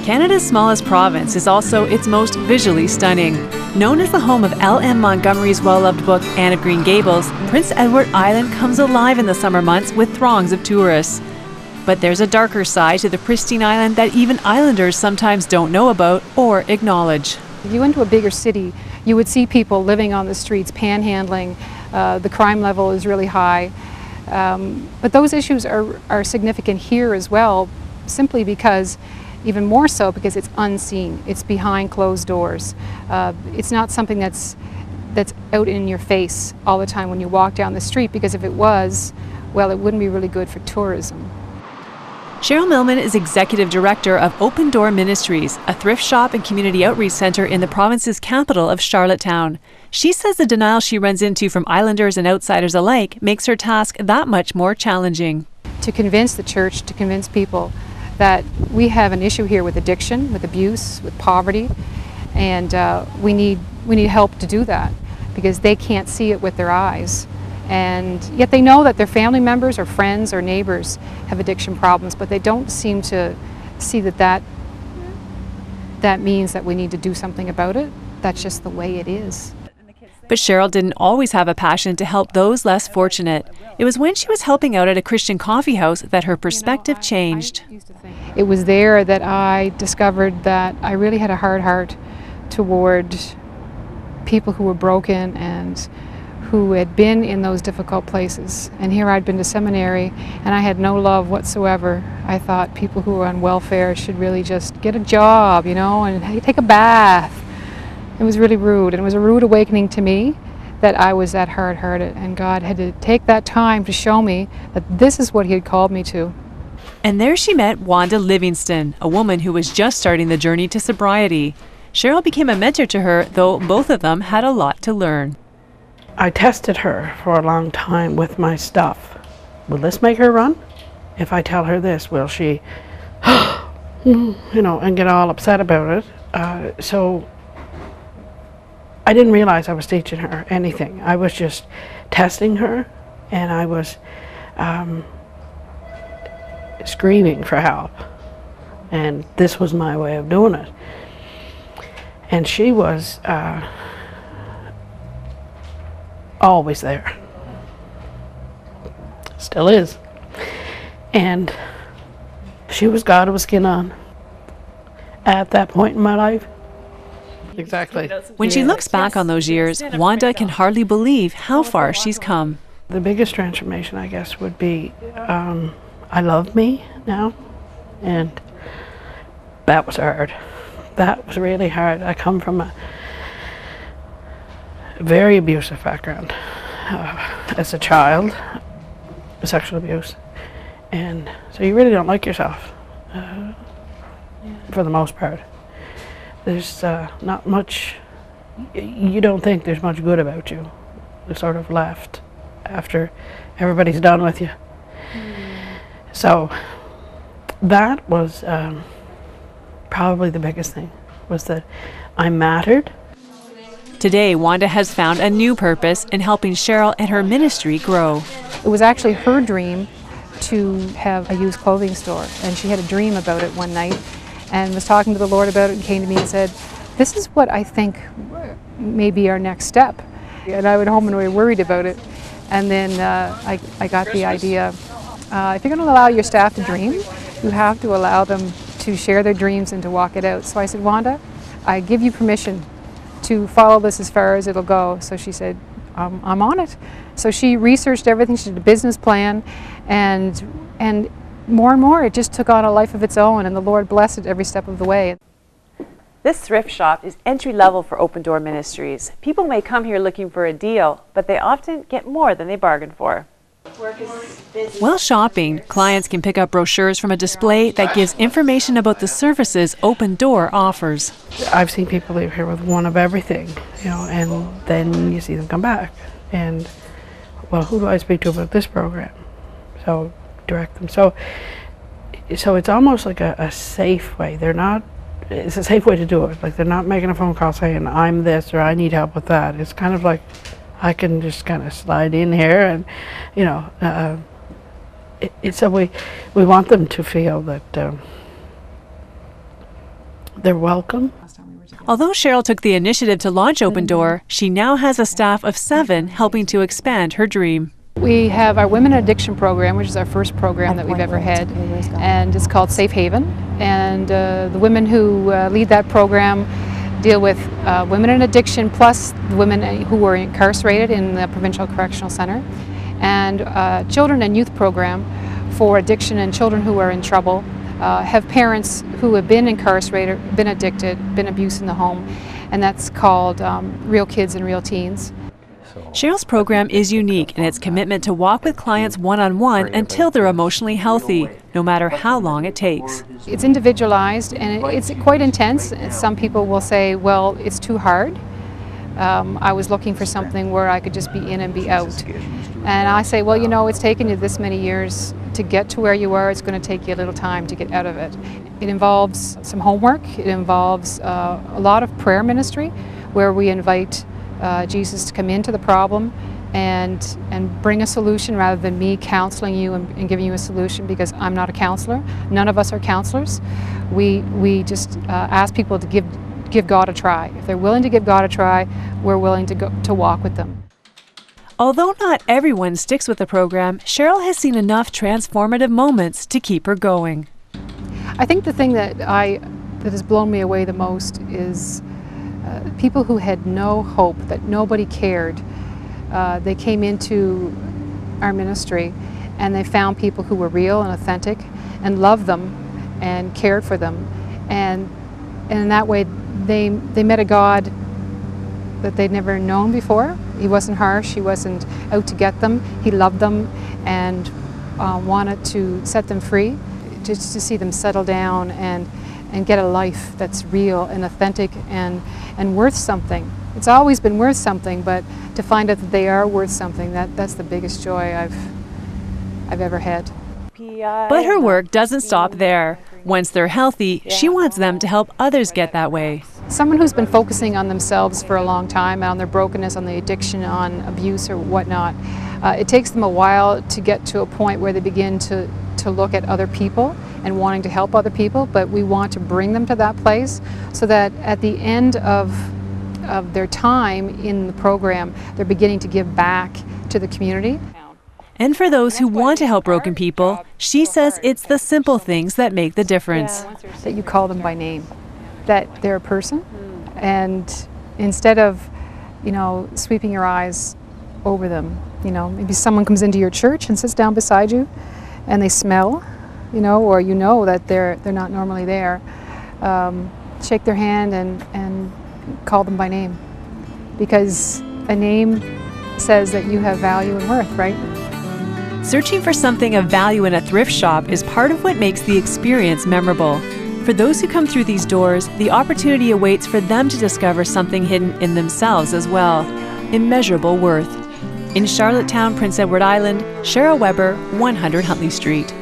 Canada's smallest province is also its most visually stunning. Known as the home of L.M. Montgomery's well-loved book, Anne of Green Gables, Prince Edward Island comes alive in the summer months with throngs of tourists. But there's a darker side to the pristine island that even islanders sometimes don't know about or acknowledge. If you went to a bigger city, you would see people living on the streets, panhandling. The crime level is really high. But those issues are significant here as well, simply because, even more so because it's unseen. It's behind closed doors. It's not something that's out in your face all the time when you walk down the street, because if it was, well, it wouldn't be really good for tourism. Cheryl Millman is Executive Director of Open Door Ministries, a thrift shop and community outreach centre in the province's capital of Charlottetown. She says the denial she runs into from islanders and outsiders alike makes her task that much more challenging. To convince the church, to convince people that we have an issue here with addiction, with abuse, with poverty, and we need help to do that, because they can't see it with their eyes. And yet they know that their family members or friends or neighbors have addiction problems, but they don't seem to see that means that we need to do something about it. That's just the way it is. But Cheryl didn't always have a passion to help those less fortunate. It was when she was helping out at a Christian coffee house that her perspective changed. It was there that I discovered that I really had a hard heart toward people who were broken and who had been in those difficult places. And here I'd been to seminary and I had no love whatsoever. I thought people who were on welfare should really just get a job, you know, and take a bath. It was really rude, and it was a rude awakening to me that I was that hard-hearted, and God had to take that time to show me that this is what He had called me to. And there she met Wanda Livingston, a woman who was just starting the journey to sobriety. Cheryl became a mentor to her, though both of them had a lot to learn. I tested her for a long time with my stuff. Will this make her run? If I tell her this, will she, you know, and get all upset about it? So I didn't realize I was teaching her anything. I was just testing her, and I was screaming for help. And this was my way of doing it. And she was always there. Still is. And she was God with skin on at that point in my life. Exactly. When she looks back on those years, Wanda can hardly believe how far she's come. The biggest transformation, I guess, would be I love me now, and that was hard. That was really hard. I come from a very abusive background as a child, sexual abuse, and so you really don't like yourself for the most part. There's not much, you don't think there's much good about you. You're sort of left after everybody's done with you. So that was probably the biggest thing, was that I mattered. Today, Wanda has found a new purpose in helping Cheryl and her ministry grow. It was actually her dream to have a used clothing store, and she had a dream about it one night and was talking to the Lord about it, and came to me and said, this is what I think may be our next step. And I went home and we were worried about it. And then I got the idea, if you're going to allow your staff to dream, you have to allow them to share their dreams and to walk it out. So I said, Wanda, I give you permission to follow this as far as it'll go. So she said, I'm on it. So she researched everything, she did a business plan, and more and more it just took on a life of its own, and the Lord blessed it every step of the way. This thrift shop is entry-level for Open Door Ministries. People may come here looking for a deal, but they often get more than they bargained for. While shopping, clients can pick up brochures from a display that gives information about the services Open Door offers. I've seen people leave here with one of everything, you know, and then you see them come back. And, well, who do I speak to about this program? So direct them. So it's almost like a safe way. It's a safe way to do it. Like, they're not making a phone call saying, I'm this or I need help with that. It's kind of like, I can just kind of slide in here, and, you know, it's a way we want them to feel that they're welcome. Although Cheryl took the initiative to launch Open Door, she now has a staff of 7 helping to expand her dream. We have our Women in Addiction program, which is our first program that we've ever had, and it's called Safe Haven. And the women who lead that program deal with women in addiction, plus the women who are incarcerated in the Provincial Correctional Center, and children and youth program for addiction and children who are in trouble, have parents who have been incarcerated, been addicted, been abused in the home, and that's called Real Kids and Real Teens. Cheryl's program is unique in its commitment to walk with clients one-on-one until they're emotionally healthy, no matter how long it takes. It's individualized and it's quite intense. Some people will say, well, it's too hard. I was looking for something where I could just be in and be out. And I say, well, you know, it's taken you this many years to get to where you are. It's going to take you a little time to get out of it. It involves some homework. It involves a lot of prayer ministry, where we invite Jesus to come into the problem and bring a solution rather than me counseling you and giving you a solution, because I'm not a counselor. None of us are counselors. We just ask people to give God a try. If they're willing to give God a try, we're willing to walk with them. Although not everyone sticks with the program, Cheryl has seen enough transformative moments to keep her going. I think the thing that has blown me away the most is people who had no hope, that nobody cared. They came into our ministry and they found people who were real and authentic and loved them and cared for them. And in that way, they met a God that they'd never known before. He wasn't harsh, he wasn't out to get them. He loved them and wanted to set them free, just to see them settle down and get a life that's real and authentic and worth something. It's always been worth something, but to find out that they are worth something, that's the biggest joy I've ever had. But her work doesn't stop there. Once they're healthy, she wants them to help others get that way. Someone who's been focusing on themselves for a long time, on their brokenness, on the addiction, on abuse or whatnot, it takes them a while to get to a point where they begin to look at other people and wanting to help other people, but we want to bring them to that place so that at the end of their time in the program, they're beginning to give back to the community. And for those who want to help broken people, she says it's the simple things that make the difference. That you call them by name, that they're a person, and instead of, you know, sweeping your eyes over them, you know, maybe someone comes into your church and sits down beside you and they smell, you know, or you know that they're not normally there. Shake their hand and call them by name, because a name says that you have value and worth, right? Searching for something of value in a thrift shop is part of what makes the experience memorable. For those who come through these doors, the opportunity awaits for them to discover something hidden in themselves as well, immeasurable worth. In Charlottetown, Prince Edward Island, Cheryl Weber, 100 Huntley Street.